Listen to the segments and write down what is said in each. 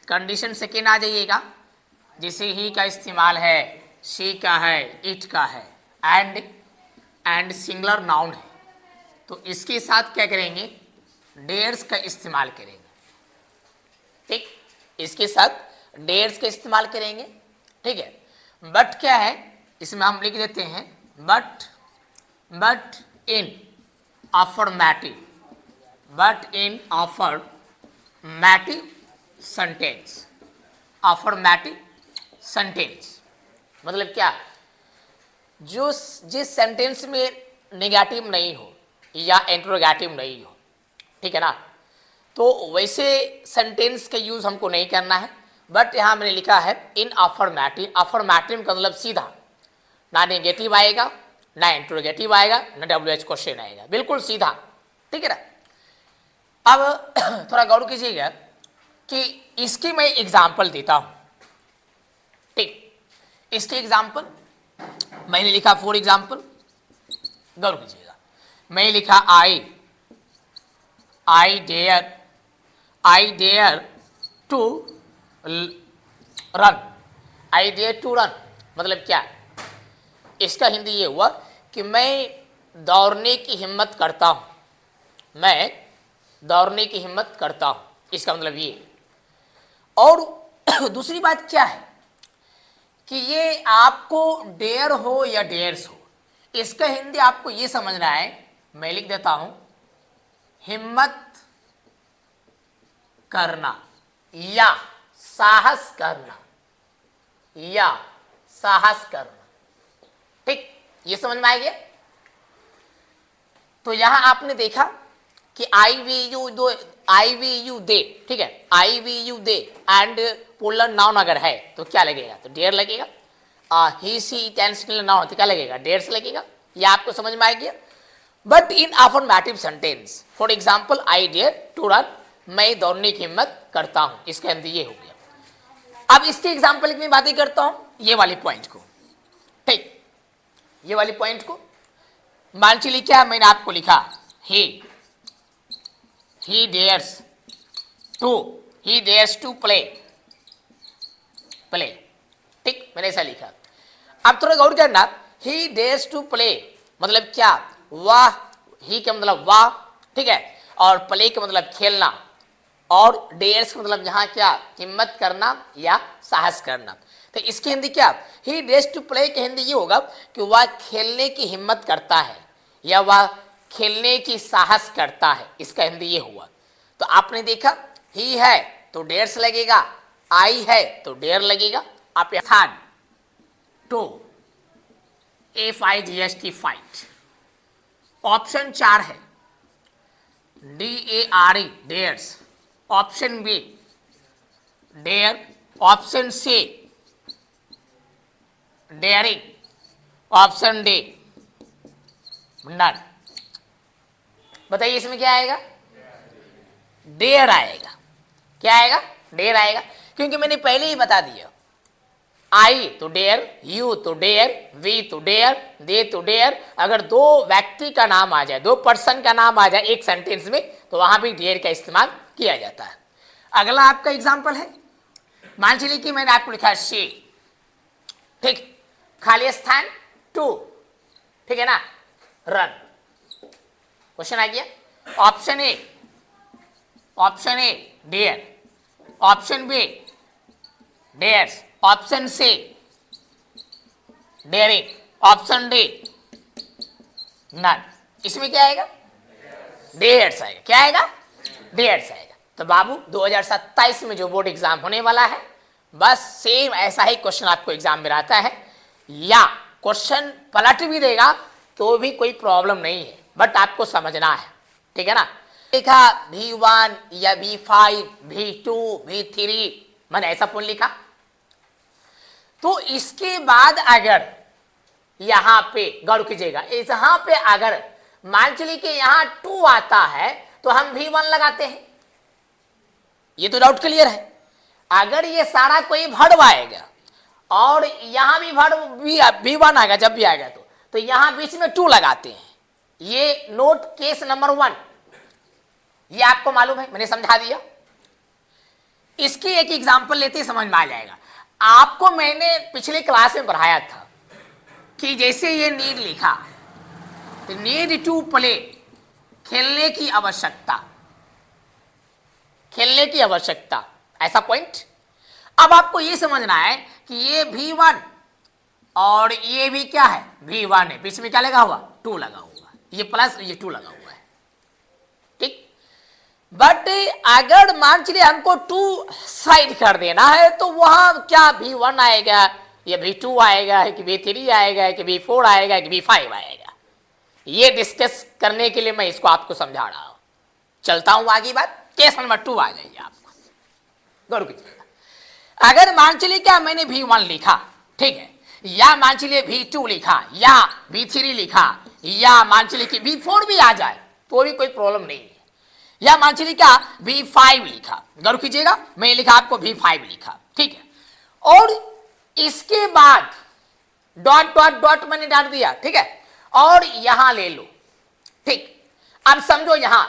Condition second आ जाइएगा, जिसे ही का इस्तेमाल है, शी का है, इट का है, एंड सिंगुलर नाउन है, तो इसके साथ क्या करेंगे, डेयर्स का इस्तेमाल करेंगे। ठीक, इसके साथ डेयर्स का इस्तेमाल करेंगे। ठीक है, बट क्या है, इसमें हम लिख देते हैं but in affirmative, but in affirmative sentence, affirmative sentence मतलब क्या, जो जिस सेंटेंस में नेगेटिव नहीं हो या इंट्रोगेटिव नहीं हो, ठीक है ना, तो वैसे सेंटेंस का यूज हमको नहीं करना है। बट यहां मैंने लिखा है इन अफर्मेटिव, अफर्मेटिव का मतलब सीधा, ना नेगेटिव आएगा, ना इंट्रोगेटिव आएगा, ना WH क्वेश्चन आएगा, बिल्कुल सीधा। ठीक है ना। अब थोड़ा गौर कीजिएगा कि इसकी मैं एग्जाम्पल देता हूं। ठीक, इसकी एग्जाम्पल मैंने लिखा, फॉर एग्जाम्पल गौर कीजिएगा, मैं लिखा I dare to run, I dare to run मतलब क्या, इसका हिंदी ये हुआ कि मैं दौड़ने की हिम्मत करता हूं, मैं दौड़ने की हिम्मत करता हूं, इसका मतलब ये। और दूसरी बात क्या है कि ये आपको डेयर हो या डेयर्स हो, इसका हिंदी आपको ये समझना है। मैं लिख देता हूं हिम्मत करना या साहस करना, या साहस करना। ठीक, ये समझ में आ गया। तो यहां आपने देखा कि आई वी यू दे, ठीक है, I we you they and plural noun अगर है तो क्या लगेगा, तो डेयर लगेगा। ही सी इंटेंशनल नाउन तो क्या लगेगा, डेयर से लगेगा। ये आपको समझ में आ गया। But in affirmative sentence, for example I dare to run, मैं दौड़ने की हिम्मत करता हूं, इसका हिंदी ये हो गया। अब इसके एग्जाम्पल की मैं बातें करता हूं, ये वाली पॉइंट को। ठीक, ये वाली पॉइंट को मान चलिए क्या मैंने आपको लिखा, he dares to play। ठीक, मैंने ऐसा लिखा। अब थोड़ा गौर करना, he dares to play मतलब क्या, वाह, ही का मतलब वाह, ठीक है, और प्ले का मतलब खेलना, और डेयर्स का मतलब यहाँ क्या, हिम्मत करना या साहस करना। तो इसकी हिंदी क्या, ही डेयर्स टू प्ले की हिंदी ये होगा कि वह खेलने की हिम्मत करता है या वह खेलने की साहस करता है, इसका हिंदी ये हुआ। तो आपने देखा, ही है तो डेयर्स लगेगा, आई है तो डेयर लगेगा। आप third to FIGHT fight, option 4 है DARE dares, option B dare, option C daring, option D none. बताइए इसमें क्या आएगा, डेयर आएगा। क्या आएगा, डेयर आएगा, क्योंकि मैंने पहले ही बता दिया, आई तो डेयर, यू तो डेयर, वी तो डेयर, दे तो डेयर। अगर दो व्यक्ति का नाम आ जाए, दो पर्सन का नाम आ जाए एक सेंटेंस में, तो वहां भी डेयर का इस्तेमाल किया जाता है। अगला आपका एग्जाम्पल है, मान चलिए कि मैंने आपको लिखा शी, ठीक, खाली स्थान टू, ठीक है ना, रन। क्वेश्चन आ गया, option A dare, option B dares, option C daring, option D none. इसमें क्या आएगा, डेयर्स आएगा। क्या आएगा, डेयर्स आएगा। तो बाबू 2027 में जो बोर्ड एग्जाम होने वाला है, बस सेम ऐसा ही क्वेश्चन आपको एग्जाम में रहता है, या क्वेश्चन पलट भी देगा तो भी कोई प्रॉब्लम नहीं है, बट आपको समझना है। ठीक है ना। लिखा V1 या V5, V2, V3, मैंने ऐसा पुन लिखा। तो इसके बाद अगर यहां पे गौर कीजिएगा, यहां पे अगर मान चलिए कि यहां 2 आता है तो हम V1 लगाते हैं, ये तो डाउट क्लियर है। अगर ये सारा कोई भड़ आएगा और यहां भी भड़ V1 आएगा, जब भी आएगा तो यहां बीच में 2 लगाते हैं। ये नोट केस नंबर 1, ये आपको मालूम है, मैंने समझा दिया। इसकी एक एग्जांपल लेते ही समझ में आ जाएगा। आपको मैंने पिछले क्लास में पढ़ाया था कि जैसे ये नीड लिखा, तो नीड टू प्ले, खेलने की आवश्यकता, खेलने की आवश्यकता, ऐसा पॉइंट। अब आपको ये समझना है कि ये V1 और ये भी क्या है, V1 है, बीच में क्या लगा हुआ, 2 लगा हुआ, ये प्लस ये 2 लगा हुआ है, ठीक। बट अगर मान चलिए हमको 2 साइड कर देना है तो वहां क्या V1 आएगा, या V2 आएगा, कि V3 आएगा, कि V4 आएगा, कि V5 आएगा, ये डिस्कस करने के लिए मैं इसको आपको समझा रहा हूं। चलता हूं आगे बात। केस नंबर 2 आ जाइए, आपको गौर कीजिएगा। अगर मान चलिए क्या मैंने V1 लिखा, ठीक है, या मान चलिए V2 लिखा, या V3 लिखा, या मान चलिए कि V4 भी आ जाए तो भी कोई प्रॉब्लम नहीं है, या मान चलिए क्या V5 लिखा, गौर कीजिएगा, मैं लिखा आपको V5 लिखा, ठीक है, और इसके बाद डॉट डॉट डॉट मैंने डाल दिया, ठीक है, और यहां ले लो, ठीक। अब समझो, यहां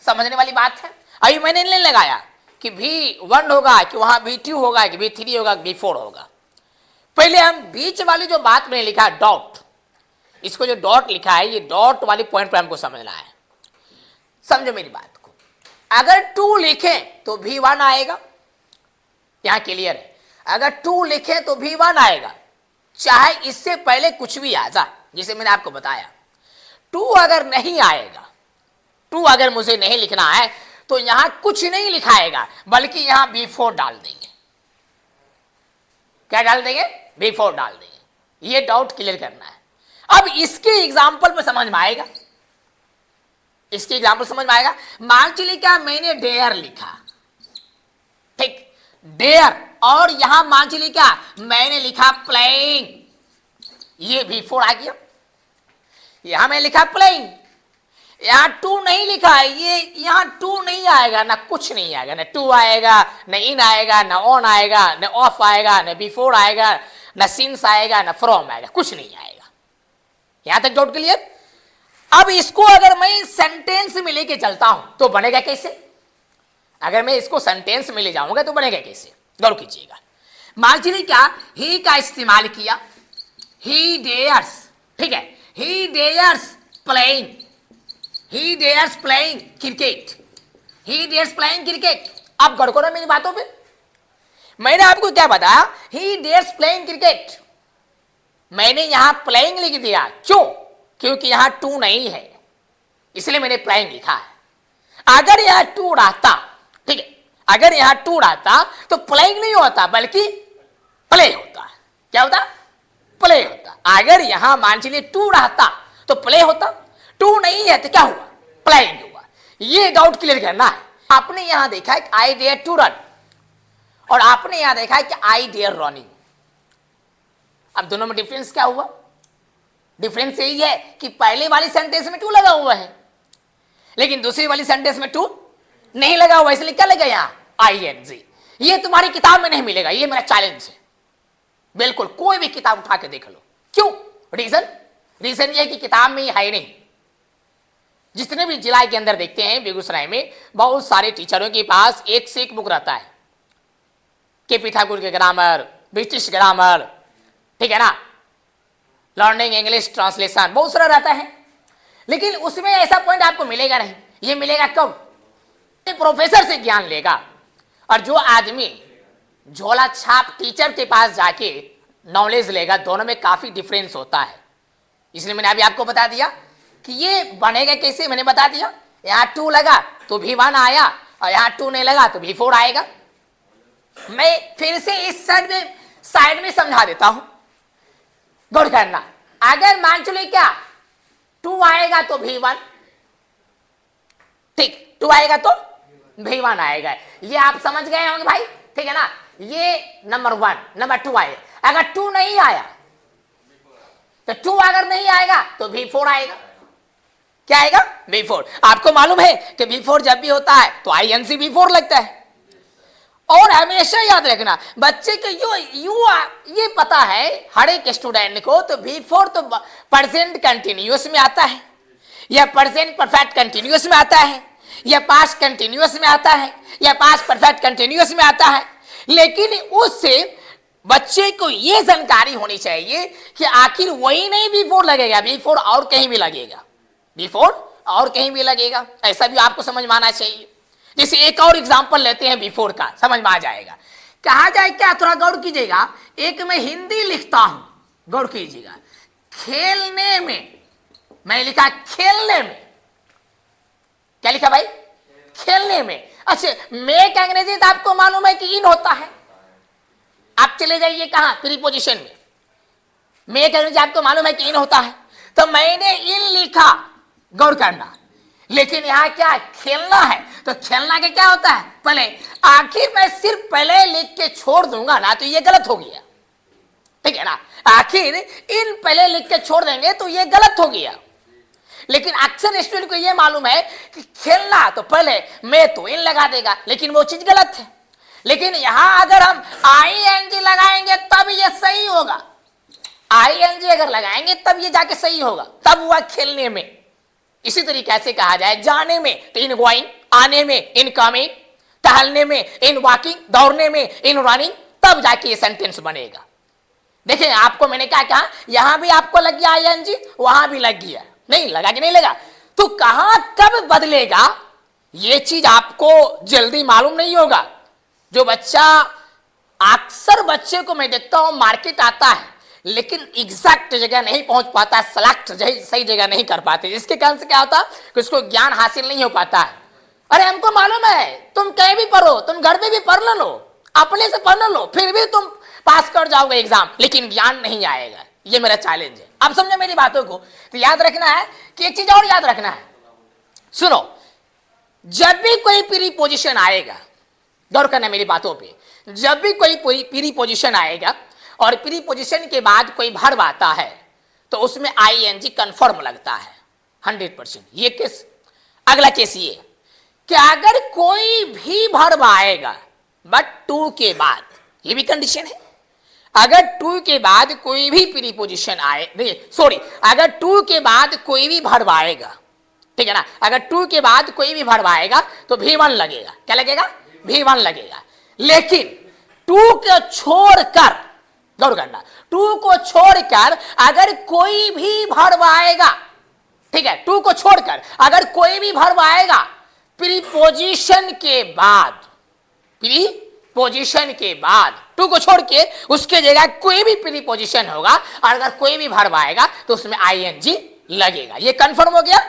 समझने वाली बात है। अभी मैंने नहीं लगाया कि V1 होगा, कि वहां V2 होगा, कि V3 होगा, V4 होगा। पहले हम बीच वाली जो बात मैंने लिखा डॉट, इसको जो डॉट लिखा है, ये डॉट वाली पॉइंट पर हमको समझना है। समझो मेरी बात को। अगर 2 लिखें तो V1 आएगा, यहां क्लियर है। अगर 2 लिखें तो V1 आएगा, चाहे इससे पहले कुछ भी आ जाए, जिसे मैंने आपको बताया। 2 अगर नहीं आएगा, 2 अगर मुझे नहीं लिखना है तो यहां कुछ नहीं लिखाएगा, बल्कि यहां V4 डाल देंगे। क्या डाल देंगे, V4 डाल देंगे। ये डाउट क्लियर करना है। अब इसके एग्जाम्पल में समझ में आएगा, इसके एग्जाम्पल समझ में आएगा। मान चलिए क्या मैंने डेयर लिखा, ठीक, डेयर, और यहां मान चलिए क्या मैंने लिखा प्लेइंग, ये V4 आ गया। यहां मैं लिखा प्लेइंग, यहां 2 नहीं लिखा है, ये यहां 2 नहीं आएगा, ना कुछ नहीं आएगा, ना 2 आएगा, ना इन आएगा, ना ऑन आएगा, ना ऑफ आएगा, ना B4 आएगा, ना सिंस आएगा, ना फ्रॉम आएगा, कुछ नहीं आएगा। यहां तक डाउट क्लियर। अब इसको अगर मैं सेंटेंस में लेके चलता हूं तो बनेगा कैसे? अगर मैं इसको सेंटेंस में ले जाऊंगा तो बनेगा कैसे, गौर कीजिएगा। मान चलिए क्या ही का इस्तेमाल किया, ही डेयर्स, ठीक है, ही डेयर्स प्लेइंग, ही डेयर्स प्लेइंग क्रिकेट, ही डेयर्स प्लेइंग क्रिकेट। आप गौर करो मेरी बातों पे। मैंने आपको क्या बताया, ही डेयर्स प्लेइंग क्रिकेट, मैंने यहां प्लेइंग लिख दिया। क्यों? क्योंकि यहां 2 नहीं है, इसलिए मैंने प्लेइंग लिखा है। अगर यहां 2 रहता, ठीक है, अगर यहां 2 रहता तो प्लेइंग नहीं होता, बल्कि प्ले होता। क्या होता? प्ले होता। अगर यहां मान चलिए 2 रहता तो प्ले होता, 2 नहीं है तो क्या हुआ, प्लेइंग हुआ। ये डाउट क्लियर करना है। आपने यहां देखा है कि आई डेयर टू रन, और आपने यहां देखा है कि आई डेयर रनिंग। अब दोनों में डिफरेंस क्या हुआ? डिफरेंस यही है कि पहले वाली सेंटेंस में 2 लगा हुआ है, लेकिन दूसरी वाली सेंटेंस में 2 नहीं लगा हुआ, इसलिए क्या लगा यहां, ING। ये तुम्हारी किताब में नहीं मिलेगा, ये मेरा चैलेंज है। बिल्कुल कोई भी किताब उठा के देख लो। क्यों? रीजन ये है कि किताब में है नहीं। जितने भी जिला के अंदर देखते हैं, बेगूसराय में बहुत सारे टीचरों के पास एक से एक बुक रहता है। KP ठाकुर के ग्रामर, ब्रिटिश ग्रामर, ठीक है ना, लर्निंग इंग्लिश ट्रांसलेशन, बहुत सारा रहता है, लेकिन उसमें ऐसा पॉइंट आपको मिलेगा नहीं। ये मिलेगा कब? प्रोफेसर से ज्ञान लेगा। और जो आदमी झोला छाप टीचर के पास जाके नॉलेज लेगा, दोनों में काफी डिफरेंस होता है। इसलिए मैंने अभी आपको बता दिया कि ये बनेगा कैसे, मैंने बता दिया। यहां 2 लगा तो V1 आया, और यहां 2 नहीं लगा तो V4 आएगा। मैं फिर से इस साइड में समझा देता हूं, गौर करना। अगर मान चलिए क्या 2 आएगा तो V1, ठीक, 2 आएगा तो V1 आएगा। ये आप समझ गए होंगे भाई, ठीक है ना। ये नंबर 1, नंबर 2 आएगा। अगर 2 नहीं आया तो 2 अगर नहीं आएगा तो V4 आएगा। क्या आएगा? V4। आपको मालूम है कि V4 जब भी होता है तो INC V4 लगता है। और हमेशा याद रखना, बच्चे को ये पता है हर एक स्टूडेंट को, तो V4 तो प्रेजेंट कंटिन्यूअस में आता है, या प्रेजेंट परफेक्ट कंटिन्यूअस में आता है, या पास्ट कंटिन्यूअस में आता है या पास्ट परफेक्ट कंटिन्यूअस में आता है, लेकिन उससे बच्चे को यह जानकारी होनी चाहिए कि आखिर वही नहीं बिफोर लगेगा, बिफोर और कहीं भी लगेगा, बिफोर और कहीं भी लगेगा, ऐसा भी आपको समझ में आना चाहिए। जैसे एक और एग्जांपल लेते हैं बिफोर का, समझ में आ जाएगा। कहा जाए क्या, थोड़ा गौर कीजिएगा। एक मैं हिंदी लिखता हूं, गौर कीजिएगा, खेलने में, मैं लिखा खेलने में, क्या लिखा भाई, खेलने में। अच्छा, मैं का अंग्रेजी तो आपको मालूम है कि इन होता है, आप चले जाइए कहां, प्रीपोजिशन में, मैं का अंग्रेजी आपको मालूम है कि इन होता है, तो मैंने इन लिखा, गौर करना, लेकिन यहां क्या खेलना है, तो खेलना के क्या होता है पहले, आखिर मैं सिर्फ पहले लिख के छोड़ दूंगा ना तो ये गलत हो गया, ठीक है ना, आखिर इन पहले लिख के छोड़ देंगे तो ये गलत हो गया। लेकिन अक्सर स्टूडेंट को ये मालूम है कि खेलना तो पहले मैं तो इन लगा देगा, लेकिन वो चीज गलत है। लेकिन यहां अगर हम ING लगाएंगे तब ये सही होगा, ING अगर लगाएंगे तब ये जाके सही होगा, तब हुआ खेलने में। इसी तरीके से कहा जाए जाने में तो इन गोइंग, आने में इन कमिंग, टहलने में इन वॉकिंग, दौड़ने में इन रनिंग, तब जाके ये सेंटेंस बनेगा। देखिए आपको मैंने क्या कहा, यहां भी आपको लग गया ING, वहां भी लग गया, नहीं लगा कि नहीं लगा, तो कहां कब बदलेगा ये चीज आपको जल्दी मालूम नहीं होगा। जो बच्चा, अक्सर बच्चे को मैं देखता हूं मार्केट आता है लेकिन एग्जैक्ट जगह नहीं पहुंच पाता, सेलेक्ट सही जगह नहीं कर पाते, जिसके कारण से क्या होता है कि उसको ज्ञान हासिल नहीं हो पाता है। अरे हमको मालूम है, तुम कहीं भी पढ़ो, तुम घर पे भी पढ़ लो, अपने से पढ़ लो, फिर भी तुम पास कर जाओगे एग्जाम, लेकिन ज्ञान नहीं आएगा। ये मेरा चैलेंज है। अब समझो मेरी बातों को, तो याद रखना है कि एक चीज और याद रखना है, सुनो, जब भी कोई प्रीपोजिशन आएगा, गौर करना मेरी बातों पे, जब भी कोई प्रीपोजिशन आएगा और प्रीपोजिशन के बाद कोई वर्ब आता है तो उसमें ING कंफर्म लगता है 100%। ये केस, अगला केस ये कि अगर कोई भी वर्ब आएगा बट टू के बाद, ये भी कंडीशन है, अगर टू के बाद कोई भी प्रीपोजिशन आए, सॉरी, अगर टू के बाद कोई भी वर्ब आएगा, ठीक है ना, अगर टू के बाद कोई भी वर्ब आएगा तो V1 लगेगा, क्या लगेगा, V1 लगेगा। लेकिन टू को छोड़कर, गौर करना, टू को छोड़कर अगर कोई भी वर्ब आएगा, ठीक है, टू को छोड़कर अगर कोई भी वर्ब आएगा प्रीपोजिशन के बाद, प्रीपोजिशन के बाद टू को छोड़ के उसके जगह कोई भी प्रीपोजिशन होगा और अगर कोई भी वर्ब आएगा तो उसमें ING लगेगा। ये कंफर्म हो गया।